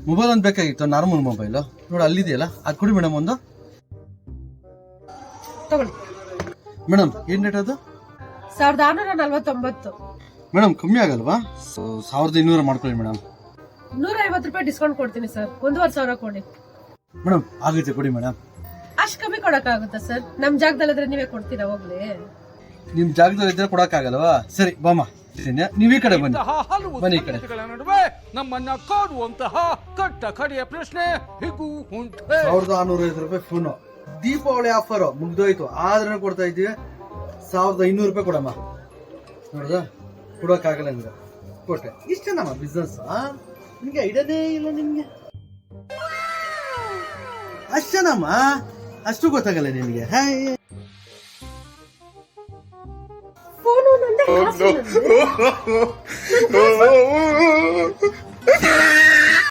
Mobile ಒಂದು ಬೇಕಾಗಿತ್ತು, normal mobile ನೋಡಿ ಅಲ್ಲಿದೆಯಲ್ಲ, ಅದು ಕೊಡಿ ಮೇಡಮ್ ಒಂದು. ತಗೊಳ್ಳಿ ಮೇಡಮ್ ಏನ್ ರೇಟ್ ಅದು? 1649. ಮೇಡಮ್ ಕಮ್ಮಿ ಆಗಲ್ವಾ? 1200 ಮಾಡ್ಕೊಳ್ಳಿ ಮೇಡಮ್. 150 ರೂಪಾಯಿ ಡಿಸ್ಕೌಂಟ್ ಕೊಡ್ತೀನಿ ಸರ್. 1500 ಕೊಡಿ ಮೇಡಮ್. ಆಗುತ್ತೆ ಕೊಡಿ ಮೇಡಮ್. ಅಷ್ಟು ಕಮ್ಮಿ ಕೊಡಕ್ಕಾಗುತ್ತಾ ಸರ್? ನಮ್ ಜಾಗದಲ್ಲಿದ್ರೆ ನೀವೇ ಕೊಡ್ತೀರಾ? ಹೋಗ್ಲಿ, ನಿಮ್ ಜಾಗದಲ್ಲಿ ಇದ್ರೆ ಕೊಡಕ್ಕಾಗಲ್ವಾ? ಸರಿ ಬಾಮ, ನೀವ್ ಈ ಕಡೆ ಬನ್ನಿ. ಬನ್ನಿ ಈ ಕಡೆ. ನಡುವೆ ನಮ್ಮನ್ನ ಕಾಡುವಂತಹ ಕಟ್ಟ ಕಡೆಯ ಪ್ರಶ್ನೆ ಹೀಗೂ ಉಂಟು. 1650 ರೂಪಾಯಿ ಫೋನು. ದೀಪಾವಳಿ ಆಫರ್ ಮುಗ್ದೋಯ್ತು, ಆದ್ರೆ ಕೊಡ್ತಾ ಇದ್ದೀವಿ. 1500 ರೂಪಾಯಿ ಕೊಡಮ್ಮ. ನೋಡ್ದ, ಕೊಡೋಕ್ಕಾಗಲ್ಲ ಅಂದ್ರೆ ಕೊಟ್ಟೆ. ಇಷ್ಟೇ ನಮ್ಮ ಬಿಸ್ನೆಸ್. ನಿಮ್ಗೆ ಐಡಿಯಾನೇ ಇಲ್ಲ ನಿಮ್ಗೆ. ಅಷ್ಟೇನಮ್ಮ, ಅಷ್ಟು ಗೊತ್ತಾಗಲ್ಲ ನಿನ್ಗೆ. ಫೋನು ನಂದೇ, ಕಾಸು ನಂದೇ.